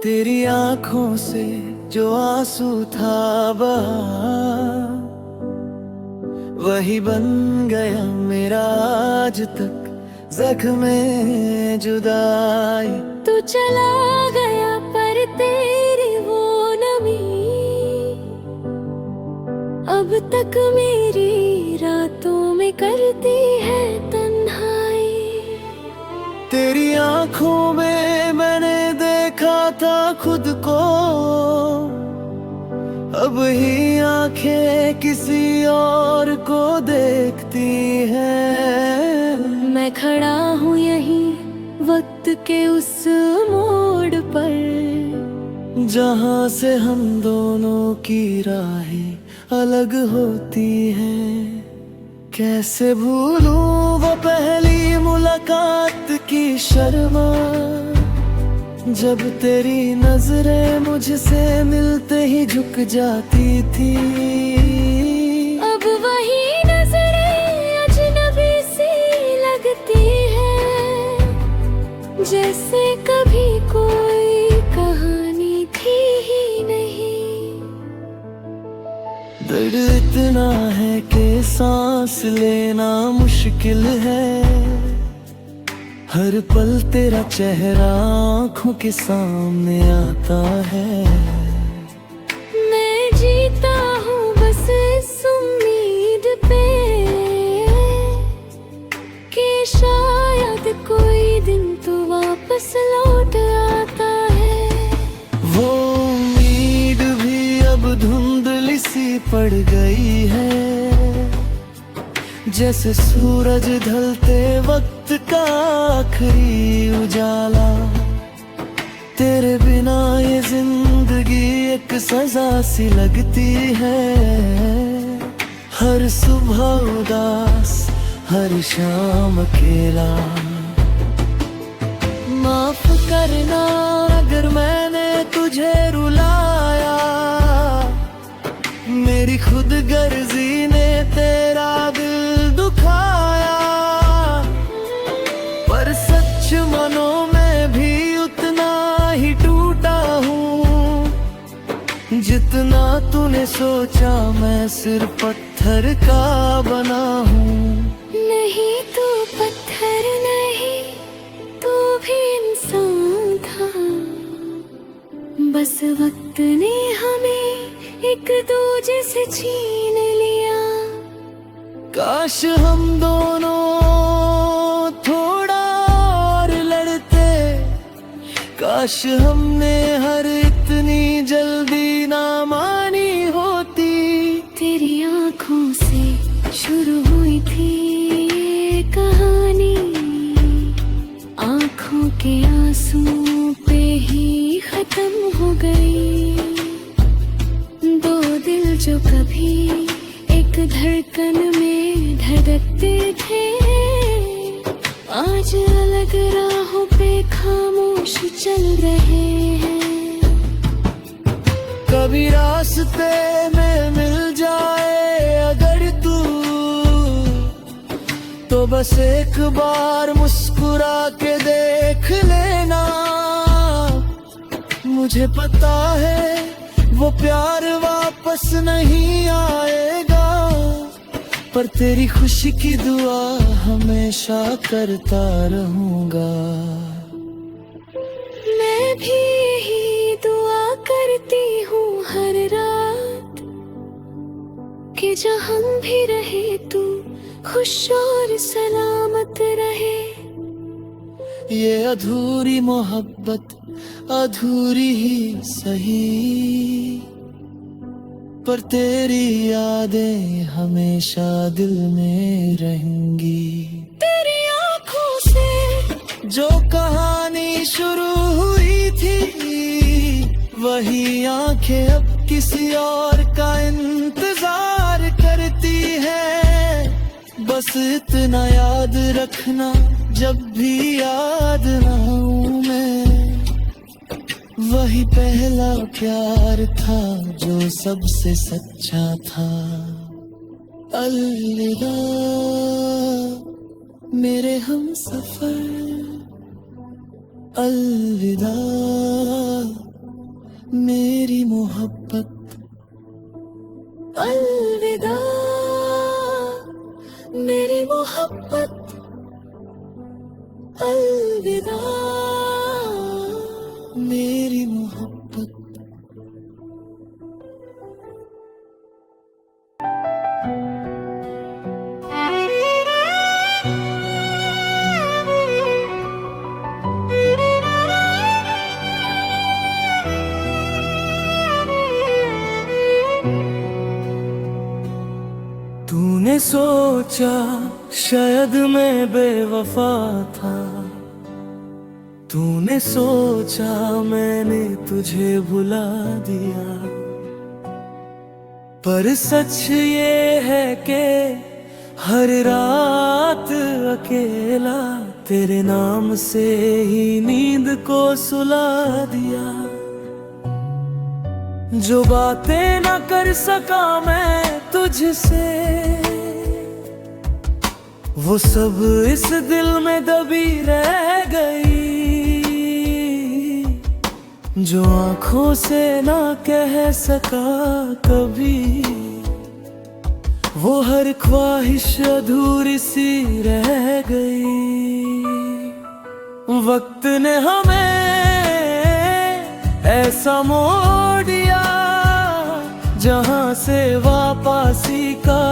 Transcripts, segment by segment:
तेरी आंखों से जो आंसू था बहा, वही बन गया मेरा आज तक जख्म जुदाई। तू चला गया पर तेरी वो नमी अब तक मेरी रातों में करती है तन्हाई। तेरी आंखों में मैंने देखा था खुद को, अब ही आंखें किसी और को देखती हैं। मैं खड़ा हूँ यहीं वक्त के उस मोड़ पर, जहाँ से हम दोनों की राहें अलग होती हैं। कैसे भूलूं वो पहली मुलाकात की शर्मा, जब तेरी नजरें मुझसे मिलते ही झुक जाती थी। अब वही नजरें अजनबी सी लगती है, जैसे कभी कोई कहानी थी ही नहीं। दर्द इतना है कि सांस लेना मुश्किल है, हर पल तेरा चेहरा आँखों के सामने आता है। मैं जीता हूँ बस इस उम्मीद पे कि शायद कोई दिन तो वापस लौट आता है। वो उम्मीद भी अब धुंधली सी पड़ गई है, जैसे सूरज ढलते वक्त का आखिरी उजाला। तेरे बिना ये जिंदगी एक सजा सी लगती है, हर सुबह उदास हर शाम अकेला। माफ करना अगर मैंने तुझे रुलाया, मेरी खुदगर्जी ने तेरा दिल दुखाया। पर सच मनों में भी उतना ही टूटा हूँ, जितना तूने सोचा मैं सिर्फ पत्थर का बना हूँ। नहीं तू पत्थर नहीं, तू भी इंसान था, बस वक्त ने हमें एक दूजे से छीन लिया। काश हम दोनों थोड़ा और लड़ते, काश हमने हर इतनी जल्दी ना मानी होती। तेरी आंखों से शुरू हुई थी ये कहानी, आंखों के आंसुओं पे ही खत्म हो गई। दो दिल जो कभी एक धड़कन में धड़कते थे, आज अलग राहों पे खामोश चल रहे हैं। कभी रास्ते में मिल जाए अगर तू, तो बस एक बार मुस्कुरा के देख लेना। मुझे पता है वो प्यार वापस नहीं आएगा, पर तेरी खुशी की दुआ हमेशा करता रहूंगा। मैं भी यही दुआ करती हूँ हर रात, कि जहाँ भी रहे तू खुश और सलामत रहे। ये अधूरी मोहब्बत अधूरी ही सही, पर तेरी यादें हमेशा दिल में रहेंगी। तेरी आंखों से जो कहानी शुरू हुई थी, वही आंखें अब किसी और का इंतजार करती है। बस इतना याद रखना, जब भी याद ना आऊं मैं, वही पहला प्यार था जो सबसे सच्चा था। अलविदा मेरे हम सफर। अलविदा मेरी मोहब्बत, अलविदा मेरी मोहब्बत, अलविदा मेरी मोहब्बत। तूने सोचा शायद मैं बेवफा था, तूने सोचा मैंने तुझे भुला दिया, पर सच ये है कि हर रात अकेला तेरे नाम से ही नींद को सुला दिया। जो बातें न कर सका मैं तुझसे, वो सब इस दिल में दबी रह गई। जो आंखों से ना कह सका कभी, वो हर ख्वाहिश अधूरी सी रह गई। वक्त ने हमें ऐसा मोड़ दिया जहां से वापसी का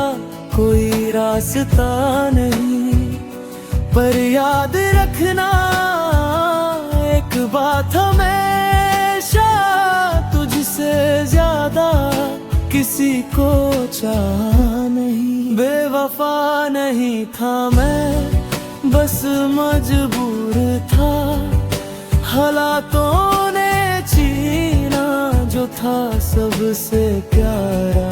कोई रास्ता नहीं। पर याद रखना एक बात हमेशा, तुझसे ज्यादा किसी को चाहा नहीं। बेवफा नहीं था मैं, बस मजबूर था, हालातों ने छीना जो था सबसे प्यारा।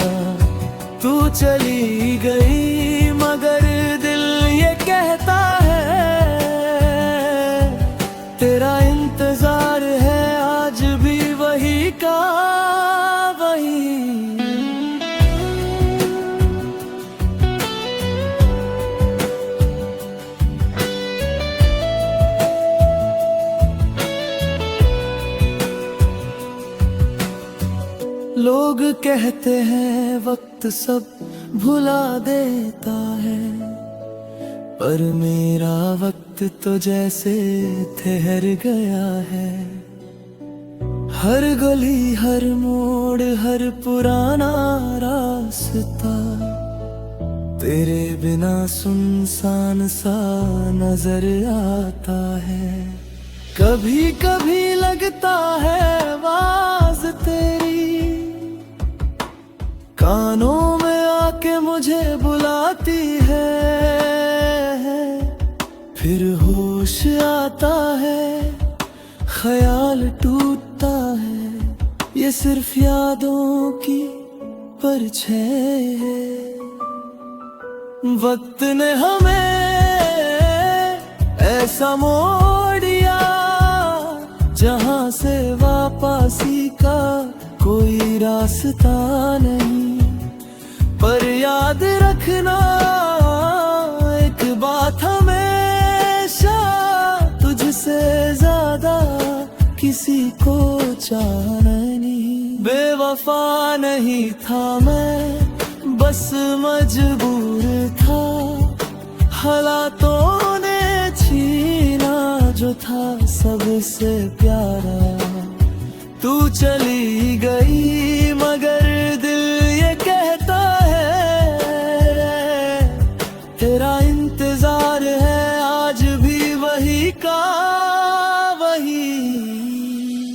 तू चली गई मगर दिल ये कहता है, तेरा इंतजार है आज भी वही का वही। लोग कहते हैं वक्त सब भुला देता है, पर मेरा वक्त तो जैसे ठहर गया है। हर गली हर मोड़ हर पुराना रास्ता तेरे बिना सुनसान सा नजर आता है। कभी कभी लगता है आवाज तेरी कानों में आके मुझे बुलाती है, फिर होश आता है, ख्याल टूटता है, ये सिर्फ यादों की परछाई है। वक्त ने हमें ऐसा मोड़ दिया जहां से वापसी का कोई रास्ता नहीं। पर याद रखना एक बात हमेशा, तुझसे ज्यादा किसी को चाहना नहीं। बेवफा नहीं था मैं, बस मजबूर था, हालातों ने छीना जो था सबसे प्यारा। तू चली गई मगर दिल ये कहता है, तेरा इंतजार है आज भी वही का वही।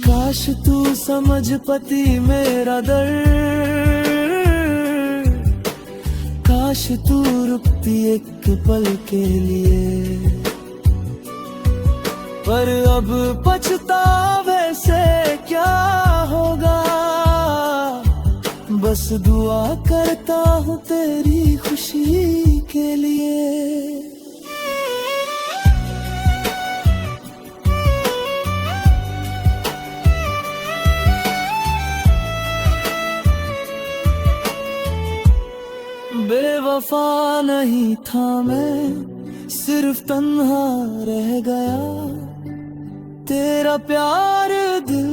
काश तू समझ पाती मेरा दर्द, काश तू रुकती एक पल के लिए। पर अब पछतावे से क्या होगा, बस दुआ करता हूँ तेरी खुशी के लिए। बेवफा नहीं था मैं, सिर्फ तन्हा रह गया, तेरा प्यार दिल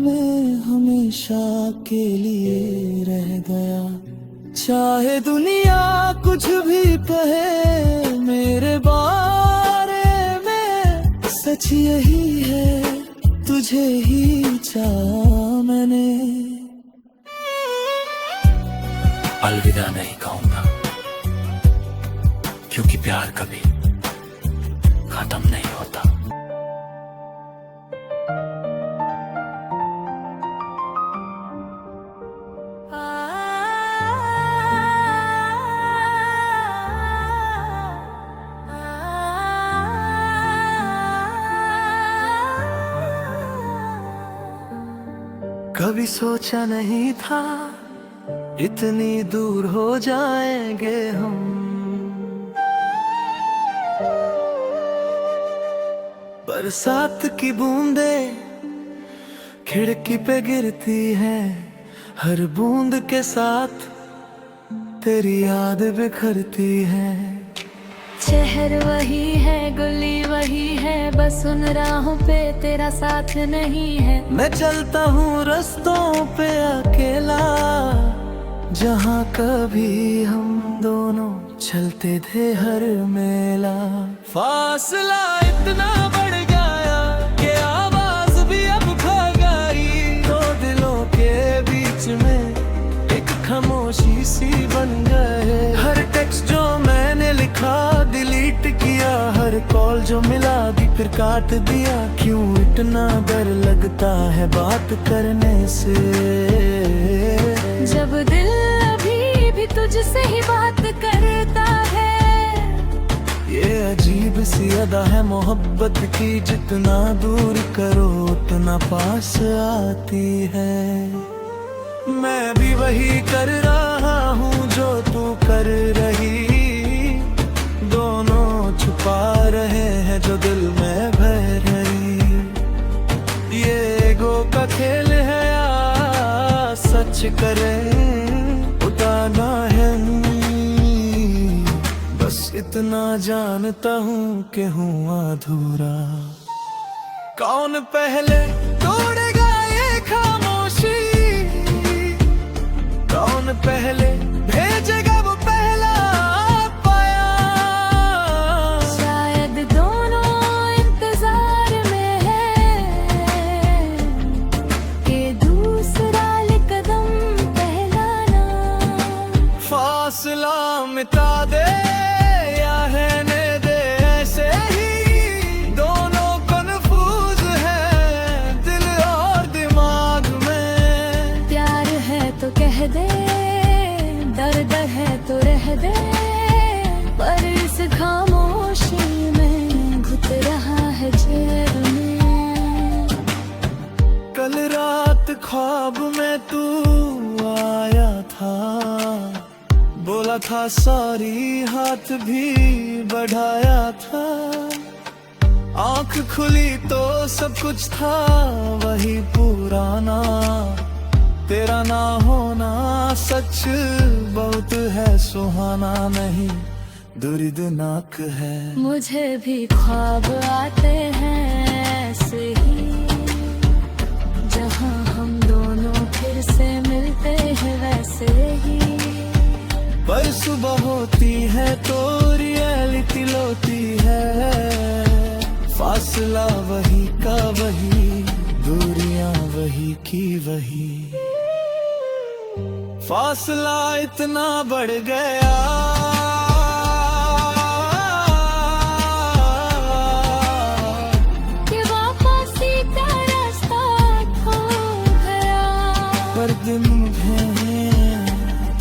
में हमेशा के लिए रह गया। चाहे दुनिया कुछ भी कहे मेरे बारे में, सच यही है तुझे ही चाहा मैंने। अलविदा नहीं कहूंगा, क्योंकि प्यार कभी खत्म नहीं होता। कभी सोचा नहीं था इतनी दूर हो जाएंगे हम। बरसात की बूंदें खिड़की पे गिरती है, हर बूंद के साथ तेरी याद बिखरती है। शहर वही है, गली वही है, बस उन राहों पे तेरा साथ नहीं है। मैं चलता हूँ रास्तों पे अकेला, जहाँ कभी हम दोनों चलते थे हर मेला। फासला इतना बढ़ गया कि आवाज भी अब खो गई। दो दिलों के बीच में एक खामोशी सी बन गए। हर टेक्स्ट जो मैंने लिखा डिलीट किया, हर कॉल जो मिला भी फिर काट दिया। क्यों इतना डर लगता है बात करने से, जब दिल अभी भी तुझसे ही बात करता है। ये अजीब सी अदा है मोहब्बत की, जितना दूर करो उतना पास आती है। मैं भी वही कर रहा हूँ जो तू कर रही, दोनों छुपा रहे हैं जो दिल में बह रही। ये ईगो का खेल है या सच करे उताना है। बस इतना जानता हूँ कि हूँ अधूरा। कौन पहले तोड़ेगा ये खामोशी, कौन पहले भेजेगा वो पहला पाया। शायद दोनों इंतजार में है कि दूसरा ले कदम पहला ना। फासला मिटा दे या रहने दे ऐसे ही, दोनों कन्फ्यूज है दिल और दिमाग में। प्यार है तो कह दे, दर्द है तो रह दे, पर इस खामोशी में घुट रहा है जेब में। कल रात ख्वाब में तू आया था, बोला था सॉरी, हाथ भी बढ़ाया था। आंख खुली तो सब कुछ था वही पुराना। तेरा ना होना सच बहुत है सुहाना, नहीं दर्दनाक है। मुझे भी ख्वाब आते हैं ऐसे ही, जहाँ हम दोनों फिर से मिलते हैं वैसे ही। पर सुबह होती है तो रियलिटी लोती है। फासला वही का वही, दूरियां वही की वही। फासला इतना बढ़ गया कि वापसी का रास्ता खो गया। पर दिन है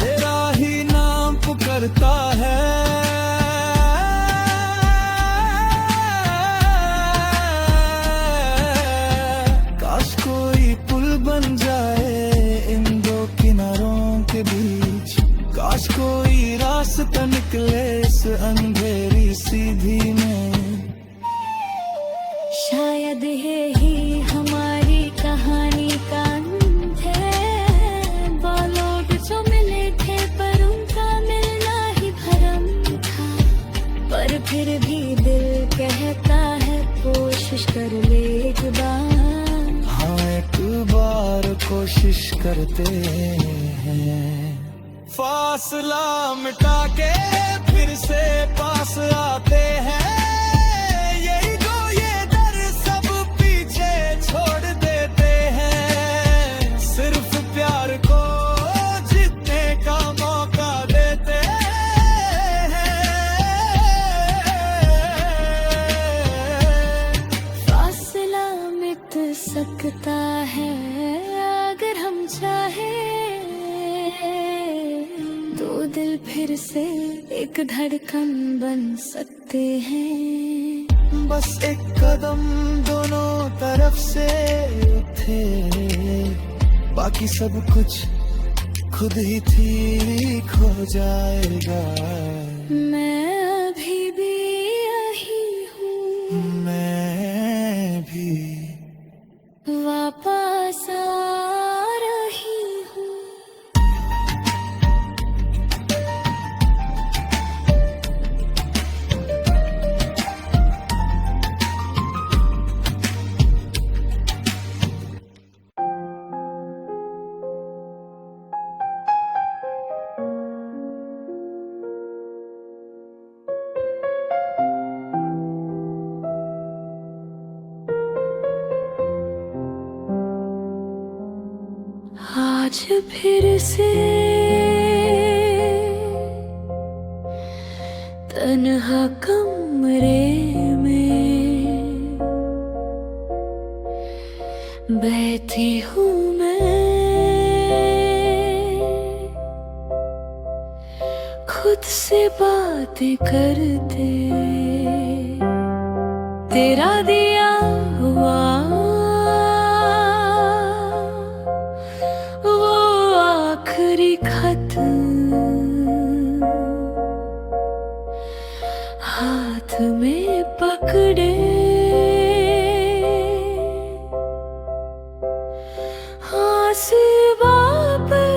तेरा ही नाम पुकारता है। काश कोई पुल बन जाए इन दो किनारों के बीच, काश कोई रास्ता निकले इस अंधेरी सीधी में। शायद ये ही हमारी कहानी का अंत है। वो लोग जो मिले थे पर उनका मिलना ही भरम था, पर फिर भी दिल कहता है कोशिश कर ले एक बार। हाँ एक बार कोशिश करते हैं, फासला मिटा के फिर से पास आते हैं। यही जो ये डर सब पीछे छोड़ देते हैं, सिर्फ प्यार को जीतने का मौका देते हैं। फासला मिट सकता है अगर हम चाहे, दो दिल फिर से एक धड़कन बन सकते हैं। बस एक कदम दोनों तरफ से उठे, बाकी सब कुछ खुद ही ठीक हो जाएगा। मैं अभी भी यही हूँ, मैं भी वापस आ रही हूँ। आज फिर से तन्हा कमरे में बैठी हूँ मैं, खुद से बातें करते, तेरा दिया हुआ आखिरी खत हाथ में पकड़े, आंसुओं पे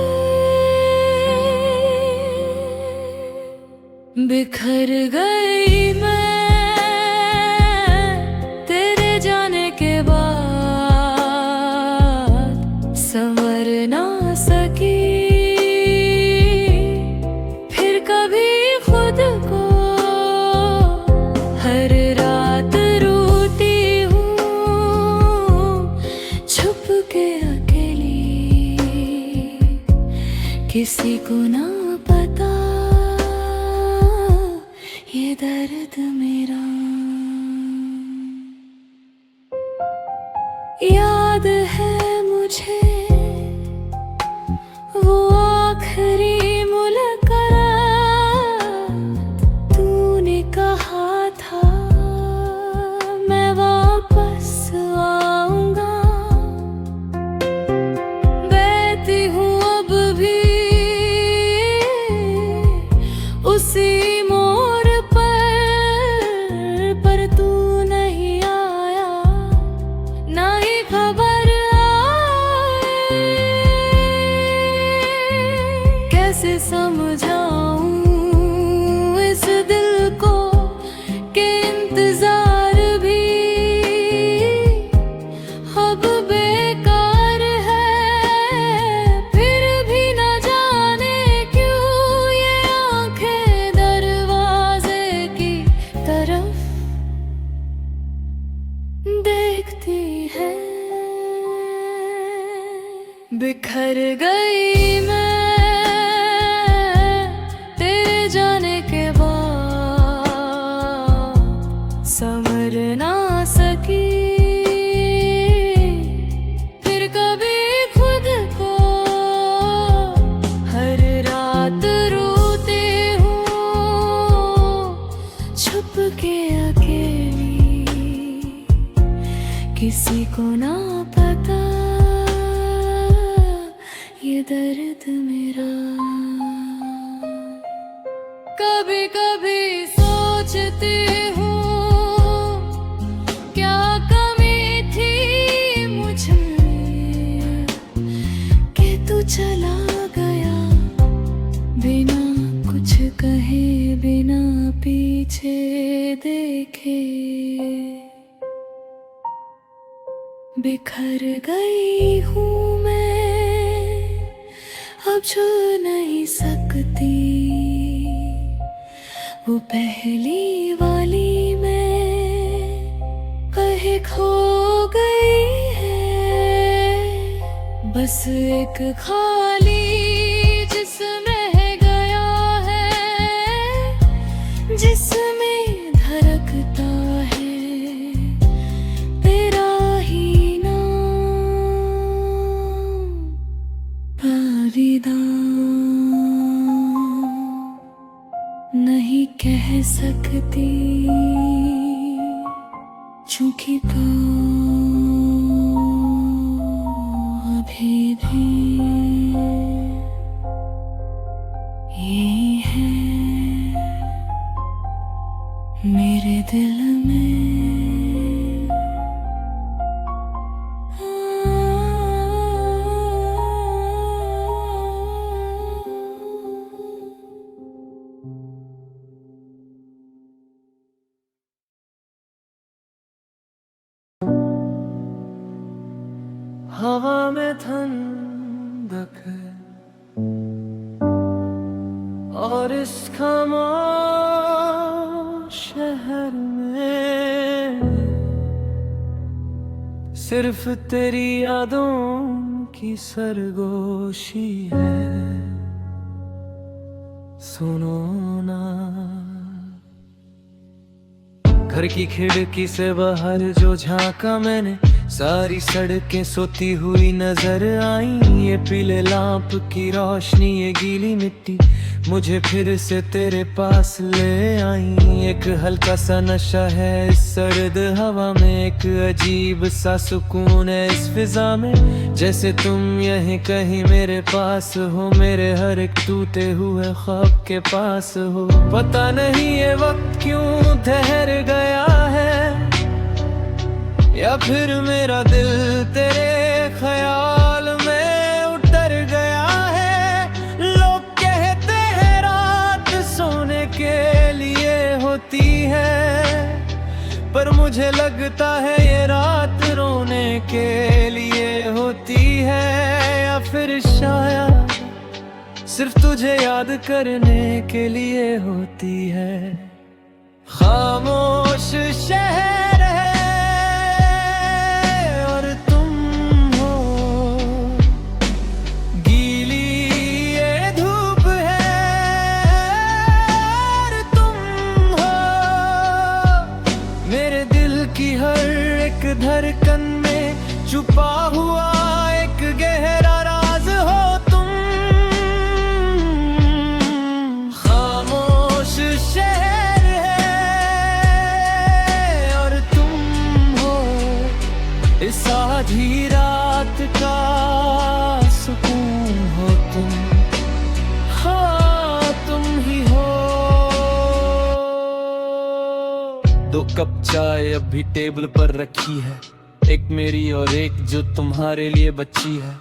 बिखर गई मैं तेरे जाने के बाद, संवर ना सकी फिर कभी खुद को। हर रात रोती हूँ छुप के अकेली, किसी को ना पता ये दर्द मेरा। याद है मुझे वो आखिरी मुलाकात, तूने कहा था मैं वापस आऊंगा। बैठी हूँ अब भी उसी मोड़ पर तू नहीं आया, ना ही खबर कैसे समझाऊं इस दिल को कि इंतजार भी अब बेकार है। फिर भी न जाने क्यों ये आंखें दरवाजे की तरफ देखती है। बिखर गई मैं तेरे जाने के बाद, संवर ना सकी फिर कभी खुद को। हर रात रोती हूँ छुप के अकेली, किसी को ना पता ये दर्द मेरा। कभी कभी सोचती हूँ क्या कमी थी मुझ में कि तू चला गया बिना कुछ कहे, बिना पीछे देखे। बिखर गई हूँ मैं, अब छू नहीं सकती वो पहली वाली मैं, कहीं खो गई है। बस एक खाली जिसमें गया है, जिसमें धड़कता है तेरा ही नाम, पारीदा नहीं कह सकती चूंकि तो अभी भी ये है मेरे दिल में। हवा में ठंडक है और इस खामोश शहर में सिर्फ तेरी यादों की सरगोशी है। सुनो ना, घर की खिड़की से बाहर जो झांका मैंने, सारी सड़कें सोती हुई नजर आई। ये पीले लैंप की रोशनी, ये गीली मिट्टी मुझे फिर से तेरे पास ले आई। एक हल्का सा नशा है इस सर्द हवा में, एक अजीब सा सुकून है इस फिजा में। जैसे तुम यहीं कहीं मेरे पास हो, मेरे हर एक टूटे हुए ख्वाब के पास हो। पता नहीं ये वक्त क्यों ठहर गया है, या फिर मेरा दिल तेरे ख्याल में उतर गया है। लोग कहते हैं रात सोने के लिए होती है, पर मुझे लगता है ये रात रोने के लिए होती है। या फिर शायद सिर्फ तुझे याद करने के लिए होती है। खामोश शहर है और तुम हो, गीली ये धूप है और तुम हो, मेरे दिल की हर एक धड़कन में छुपा हुआ एक गहरा राज हो तुम। खामोश शहर इस आधी रात का सुकून हो तुम। हाँ तुम ही हो। 2 कप चाय अब भी टेबल पर रखी है, एक मेरी और एक जो तुम्हारे लिए बची है।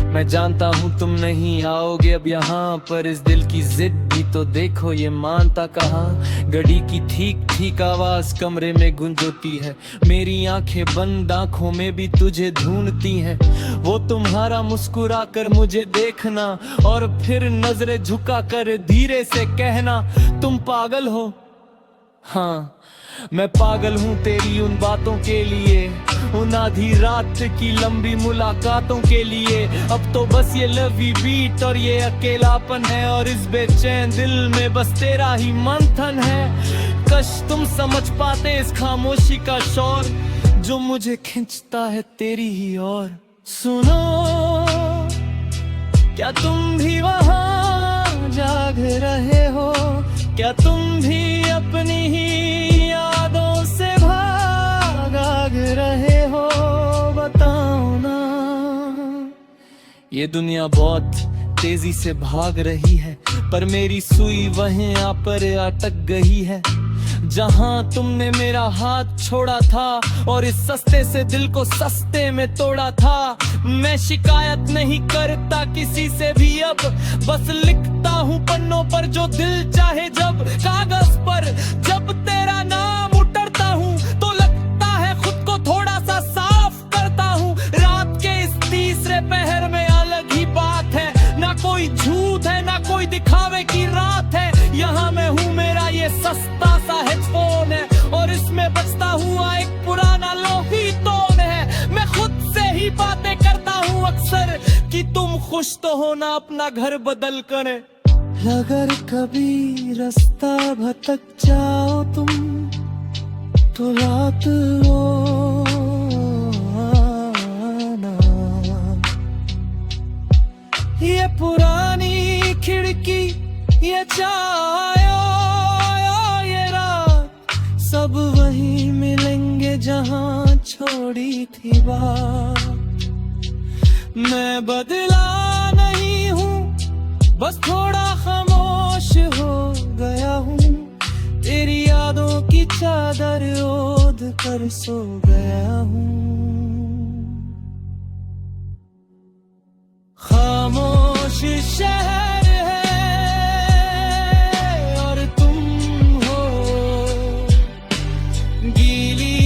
मैं जानता हूँ तुम नहीं आओगे अब यहाँ, पर इस दिल की जिद भी तो देखो ये मानता कहाँ। घड़ी की ठीक ठीक आवाज कमरे में गूंजती है, मेरी आंखें बंद आंखों में भी तुझे ढूंढती हैं। वो तुम्हारा मुस्कुरा कर मुझे देखना और फिर नजरें झुका कर धीरे से कहना तुम पागल हो। हाँ मैं पागल हूँ तेरी उन बातों के लिए, उन आधी रात की लंबी मुलाकातों के लिए। अब तो बस ये लवी बीट और ये अकेलापन है, और इस बेचैन दिल में बस तेरा ही मंथन है। कश तुम समझ पाते इस खामोशी का शोर जो मुझे खींचता है तेरी ही ओर। सुनो क्या तुम भी वहाँ जाग रहे हो, क्या तुम भी अपनी ही यादों से भाग रहे हो। बताओ ना, ये दुनिया बहुत तेजी से भाग रही है, पर मेरी सुई वहीं आ पर अटक गई है। जहां तुमने मेरा हाथ छोड़ा था और इस सस्ते से दिल को सस्ते में तोड़ा था। मैं शिकायत नहीं करता किसी से भी अब, बस लिखता हूँ पन्नों पर जो दिल चाहे। जब कागज पर जब तेरा नाम उतरता हूँ तो लगता है खुद को थोड़ा सा साफ करता खुश तो होना अपना घर बदल कर। अगर कभी रास्ता भटक जाओ तुम तो रात वो आना। ये पुरानी खिड़की, ये चायो, ये रात, सब वहीं मिलेंगे जहां छोड़ी थी बात। मैं बदला नहीं हूँ, बस थोड़ा खामोश हो गया हूँ। तेरी यादों की चादर ओढ़ कर सो गया हूँ। खामोश शहर है और तुम हो, गीली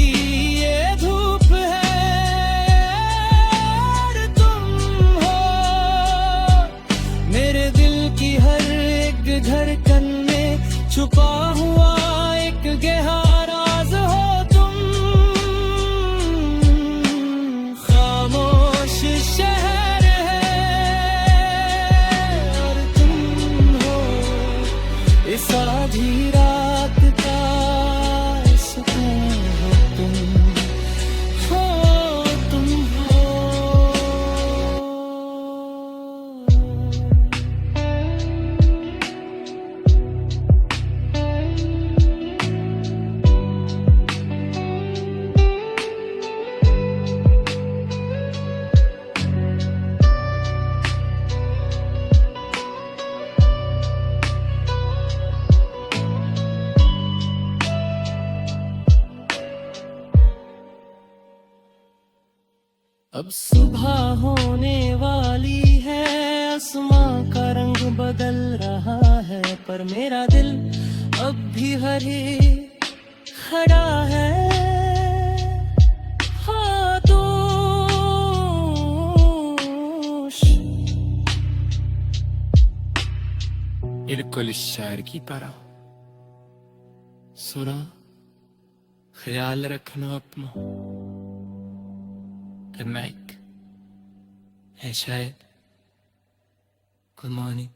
ये धूप है और तुम हो। मेरे दिल की हर एक धड़कन में छुपा हुआ एक गहरा राज हो तुम। खामोश शहर इस आधी रात का सुकून हो तुम, हो तुम हो। अब सुबह होने वाली है, आसमां का रंग बदल रहा है, पर मेरा दिल अब भी हरे खड़ा है। खामोश बिल्कुल इस शायर की तरह सुना, ख्याल रखना अपना। Good night है शायद, गुड मॉर्निंग।